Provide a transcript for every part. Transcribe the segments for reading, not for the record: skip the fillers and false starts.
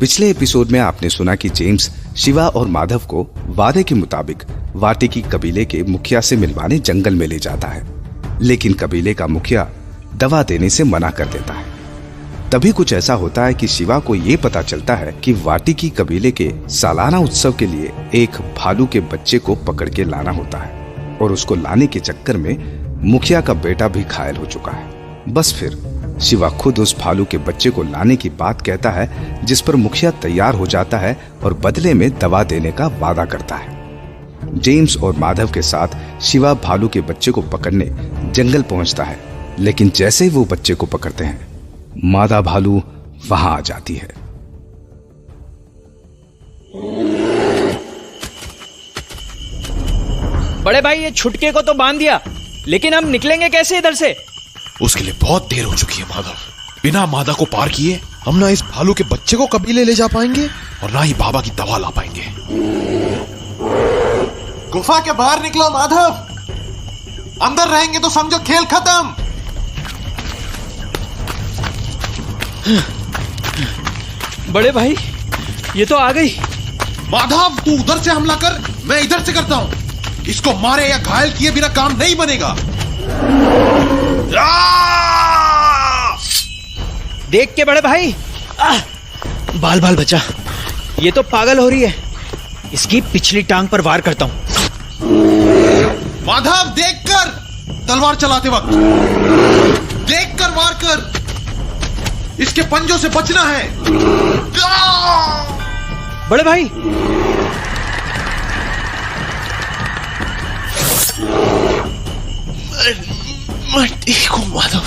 पिछले एपिसोड में आपने सुना कि जेम्स शिवा और माधव को वादे के मुताबिक वाटिकी कबीले के मुखिया से मिलवाने जंगल में ले जाता है, लेकिन कबीले का मुखिया दवा देने से मना कर देता है। तभी कुछ ऐसा होता है कि शिवा को ये पता चलता है कि वाटिकी कबीले के सालाना उत्सव के लिए एक भालू के बच्चे को पकड़ के लाना होता है और उसको लाने के चक्कर में मुखिया का बेटा भी घायल हो चुका है। बस फिर शिवा खुद उस भालू के बच्चे को लाने की बात कहता है, जिस पर मुखिया तैयार हो जाता है और बदले में दवा देने का वादा करता है। जेम्स और माधव के साथ शिवा भालू के बच्चे को पकड़ने जंगल पहुंचता है, लेकिन जैसे ही वो बच्चे को पकड़ते हैं मादा भालू वहां आ जाती है। बड़े भाई, ये छुटके को तो बांध दिया, लेकिन हम निकलेंगे कैसे इधर से? उसके लिए बहुत देर हो चुकी है माधव। बिना मादा को पार किए हम ना इस भालू के बच्चे को कबीले ले जा पाएंगे और ना ही बाबा की दवा ला पाएंगे। गुफा के बाहर निकलो माधव, अंदर रहेंगे तो समझो खेल खत्म। बड़े भाई, ये तो आ गई। माधव, तू उधर से हमला कर, मैं इधर से करता हूं। इसको मारे या घायल किए बिना काम नहीं बनेगा। देख के बड़े भाई, बाल बाल बचा। ये तो पागल हो रही है, इसकी पिछली टांग पर वार करता हूं। माधव, देखकर तलवार चलाते वक्त देखकर वार कर, इसके पंजों से बचना है। बड़े भाई, मैं ठीक हूं माधव।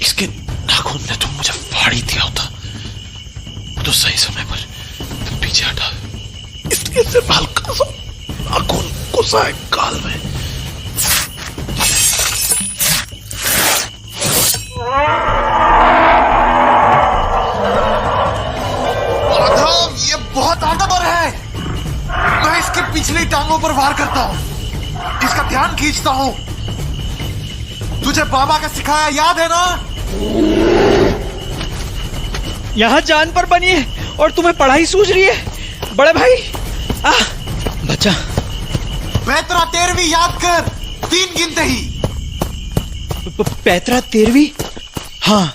इसके नाखून ने तो मुझे फाड़ ही दिया होता तो सही समय पर पीछे हटा। इसलिए सिर्फ हल्का सा नाखून घुसा है गाल में। माधव, ये बहुत ताकतवर है। मैं इसकी पिछली टांगों पर वार करता हूं, इसका ध्यान खींचता हूं। तुझे बाबा का सिखाया याद है ना? यहां जान पर बनी है और तुम्हें पढ़ाई सूझ रही है। बड़े भाई, बच्चा। पैतरा 13वीं याद कर, 3 गिनते ही। पैतरा 13वीं? हाँ,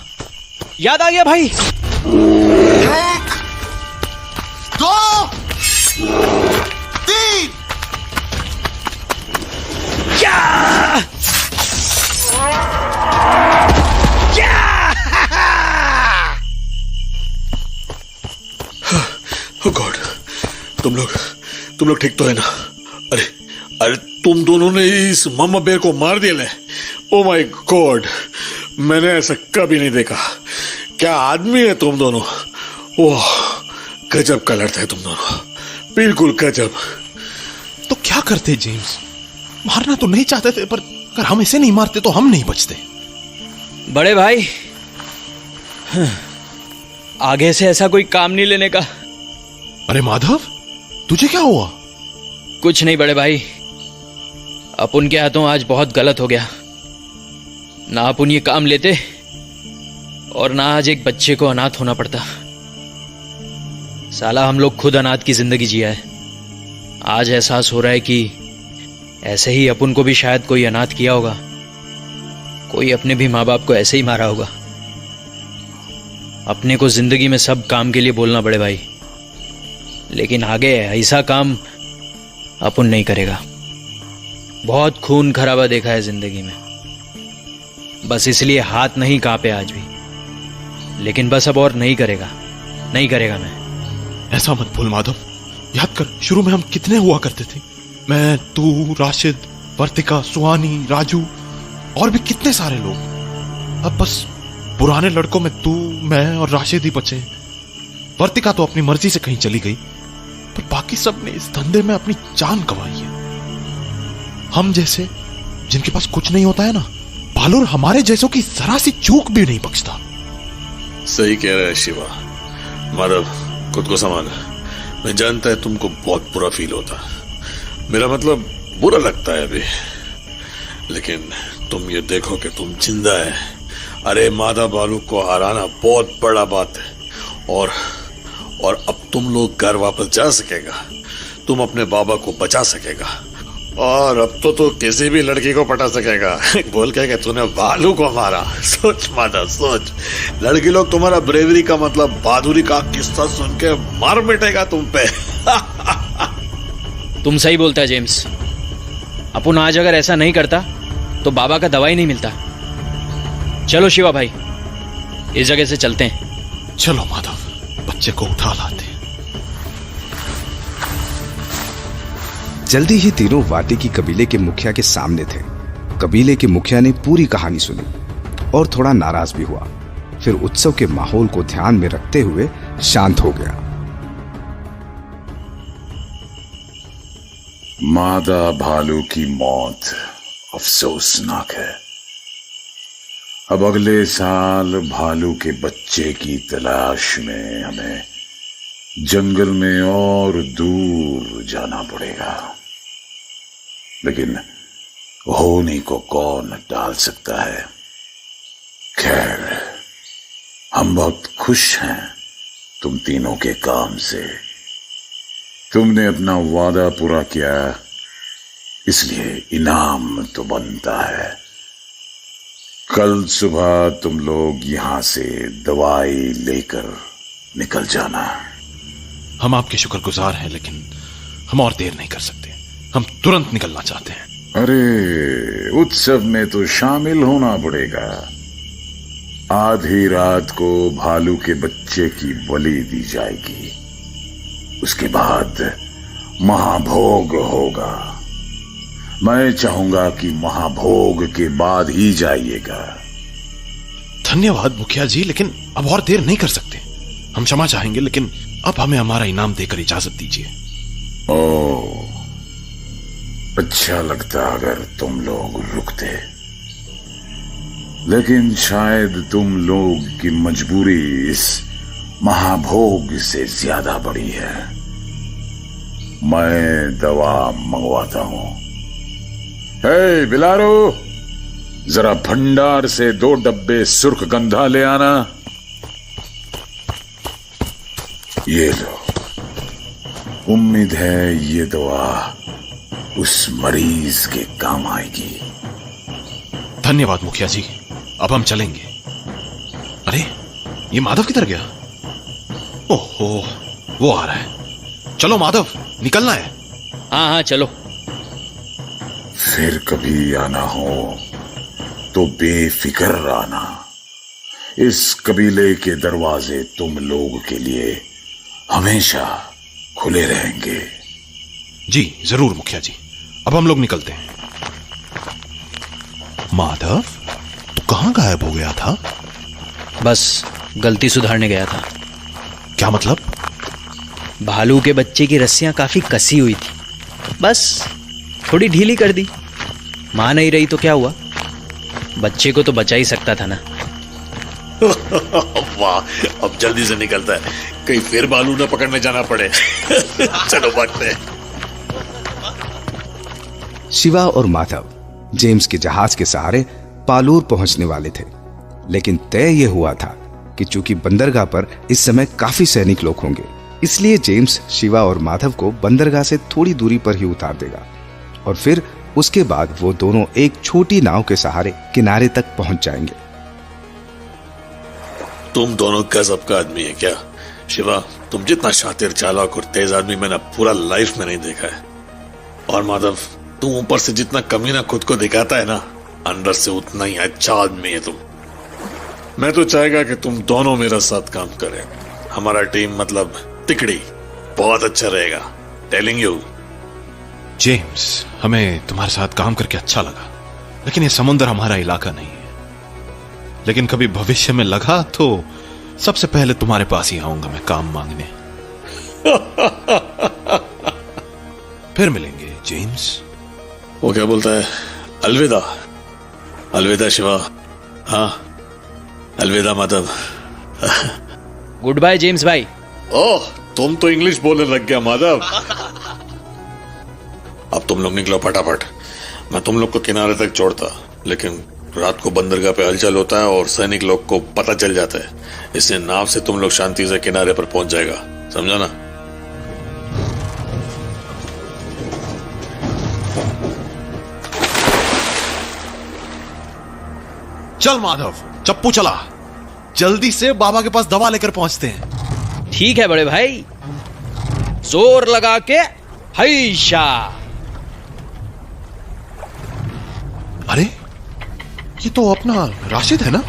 याद आ गया भाई। 1 2 3। Oh God, तुम लोग ठीक तो है ना? अरे तुम दोनों ने इस मामा बेर को मार दिया ले। ओ माय गॉड, मैंने ऐसा कभी नहीं देखा। क्या आदमी है तुम दोनों। ओह, गजब का लड़ता है तुम दोनों, बिल्कुल गजब। तो क्या करते जेम्स? मारना तो नहीं चाहते थे, पर अगर हम इसे नहीं मारते तो हम नहीं बचते। बड़े भाई, आगे से ऐसा कोई काम नहीं लेने का। अरे माधव, तुझे क्या हुआ? कुछ नहीं बड़े भाई, अपन के हाथों आज बहुत गलत हो गया। ना अपन ये काम लेते और ना आज एक बच्चे को अनाथ होना पड़ता। साला हम लोग खुद अनाथ की जिंदगी जिया है। आज एहसास हो रहा है कि ऐसे ही अपन को भी शायद कोई अनाथ किया होगा। कोई अपने भी माँ बाप को ऐसे ही मारा होगा। अपने को जिंदगी में सब काम के लिए बोलना बड़े भाई, लेकिन आगे ऐसा काम अपन नहीं करेगा। बहुत खून खराबा देखा है जिंदगी में, बस इसलिए हाथ नहीं कांपे आज भी। लेकिन बस अब और नहीं करेगा मैं। ऐसा मत बोल माधव। याद कर, शुरू में हम कितने हुआ करते थे। मैं, तू, राशिद, वर्तिका, सुहानी, राजू और भी कितने सारे लोग। अब बस पुराने लड़कों में तू, मैं और राशिद ही बचे। वर्तिका तो अपनी मर्जी से कहीं चली गई, पर बाकी सब ने इस धंधे में अपनी जान गंवाई है। हम जैसे जिनके पास कुछ नहीं होता है ना, भालूर हमारे जैसों की जरा सी चूक भी नहीं बख्शता। सही कह रहा है शिवा। माधव, खुद को संभाल। मैं जानता है तुमको बहुत बुरा फील होता, मेरा मतलब बुरा लगता है अभी, लेकिन तुम ये देखो कि तुम जिंदा है। अरे मादा भालू को हराना बहुत बड़ा बात है, और और अब तुम लोग घर वापस जा सकेगा, तुम अपने बाबा को बचा सकेगा, और अब तो किसी भी लड़की को पटा सकेगा बोल के तूने भालू को मारा। सोच मादा सोच, लड़की लोग तुम्हारा ब्रेवरी का मतलब बहादुरी का किस्सा सुन के मार मिटेगा तुम पे। तुम सही बोलता है जेम्स। अपन आज अगर ऐसा नहीं करता तो बाबा का दवाई नहीं मिलता। चलो शिवा भाई, इस जगह से चलते हैं। चलो माधव, बच्चे को उठा लाते हैं। जल्दी ही तीनों वाटिकी कबीले के मुखिया के सामने थे। कबीले के मुखिया ने पूरी कहानी सुनी और थोड़ा नाराज भी हुआ। फिर उत्सव के माहौल को ध्यान में रखते हुए शांत हो गया। मादा भालू की मौत अफसोसनाक है। अब अगले साल भालू के बच्चे की तलाश में हमें जंगल में और दूर जाना पड़ेगा, लेकिन होनी को कौन टाल सकता है। खैर, हम बहुत खुश हैं तुम तीनों के काम से। तुमने अपना वादा पूरा किया, इसलिए इनाम तो बनता है। कल सुबह तुम लोग यहां से दवाई लेकर निकल जाना। हम आपके शुक्रगुजार हैं, लेकिन हम और देर नहीं कर सकते। हम तुरंत निकलना चाहते हैं। अरे, उत्सव में तो शामिल होना पड़ेगा। आधी रात को भालू के बच्चे की बलि दी जाएगी। उसके बाद महाभोग होगा। मैं चाहूंगा कि महाभोग के बाद ही जाइएगा। धन्यवाद मुखिया जी, लेकिन अब और देर नहीं कर सकते। हम क्षमा चाहेंगे, लेकिन अब हमें हमारा इनाम देकर इजाजत दीजिए। ओह, अच्छा लगता अगर तुम लोग रुकते, लेकिन शायद तुम लोग की मजबूरी इस महाभोग से ज्यादा बड़ी है। मैं दवा मंगवाता हूं। हे बिलारो, जरा भंडार से 2 डब्बे सुर्खगंधा ले आना। ये लो, उम्मीद है ये दवा उस मरीज के काम आएगी। धन्यवाद मुखिया जी, अब हम चलेंगे। अरे, ये माधव किधर गया? ओहो, वो आ रहा है। चलो माधव, निकलना है। हाँ हाँ चलो। फिर कभी आना हो तो बेफिक्र आना। इस कबीले के दरवाजे तुम लोगों के लिए हमेशा खुले रहेंगे। जी जरूर मुखिया जी, अब हम लोग निकलते हैं। माधव, तू कहां गायब हो गया था? बस गलती सुधारने गया था। क्या मतलब? भालू के बच्चे की रस्सियां काफी कसी हुई थी, बस थोड़ी ढीली कर दी। मां नहीं रही तो क्या हुआ, बच्चे को तो बचा ही सकता था ना। वाह, अब जल्दी से निकलता है, कहीं फिर भालू न पकड़ने जाना पड़े। चलो भागते हैं। शिवा और माधव जेम्स के जहाज के सहारे पालूर पहुंचने वाले थे, लेकिन तय यह हुआ था कि चूंकि बंदरगाह पर इस समय काफी सैनिक लोग होंगे, इसलिए जेम्स शिवा और माधव को बंदरगाह से थोड़ी दूरी पर ही उतार देगा और फिर उसके बाद वो दोनों एक छोटी नाव के सहारे किनारे तक पहुंच जाएंगे। तुम दोनों गजब का आदमी है क्या शिवा? तुम जितना शातिर, चालाक और तेज आदमी मैंने पूरा लाइफ में नहीं देखा है। और माधव, तुम ऊपर से जितना कमीना खुद को दिखाता है ना, अंदर से उतना ही अच्छा आदमी है तुम। मैं तो चाहेगा कि तुम दोनों मेरा साथ काम करें। हमारा टीम मतलब तिकड़ी बहुत अच्छा रहेगा, टेलिंग यू। जेम्स, हमें तुम्हारे साथ काम करके अच्छा लगा, लेकिन ये समुद्र हमारा इलाका नहीं है। लेकिन कभी भविष्य में लगा तो सबसे पहले तुम्हारे पास ही आऊंगा मैं काम मांगने। फिर मिलेंगे जेम्स। वो क्या बोलता है? अलविदा। अलविदा शिवा। हाँ, अलविदा माधव। गुड बाय जेम्स भाई। ओह, तुम तो इंग्लिश बोलने लग गया माधव। अब तुम लोग निकलो फटाफट। मैं तुम लोग को किनारे तक छोड़ता, लेकिन रात को बंदरगाह पे हलचल होता है और सैनिक लोग को पता चल जाता है, इसलिए नाव से तुम लोग शांति से किनारे पर पहुंच जाएगा। समझा ना? चल माधव, चप्पू चला, जल्दी से बाबा के पास दवा लेकर पहुंचते हैं। ठीक है बड़े भाई, जोर लगा के हैशा। अरे ये तो अपना राशिद है ना?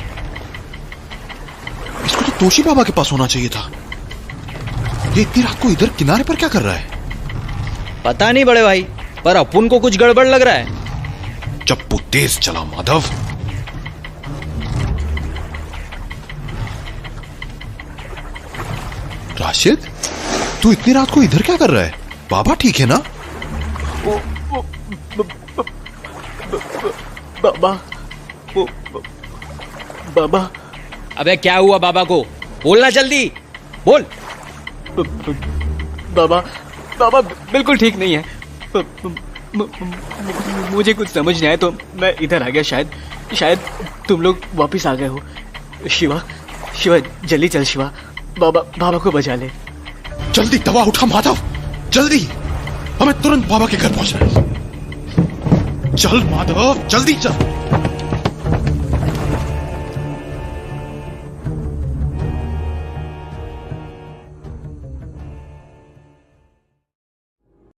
इसको तो तोशी बाबा के पास होना चाहिए था। ये इतनी रात को इधर किनारे पर क्या कर रहा है? पता नहीं बड़े भाई, पर अपुन को कुछ गड़बड़ लग रहा है। चप्पू तेज चला माधव। राशिद, तू इतनी रात को इधर क्या कर रहा है? बाबा ठीक है ना? बाबा अबे क्या हुआ बाबा को? बोलना जल्दी, बोल। बाबा बिल्कुल ठीक नहीं है। मुझे कुछ समझ नहीं आया तो मैं इधर आ गया। शायद तुम लोग वापस आ गए हो। शिवा जल्दी चल शिवा, बाबा को बचा ले। जल्दी दवा उठा माधव, जल्दी, हमें तुरंत बाबा के घर पहुंचना है। चल माधव, जल्दी चल।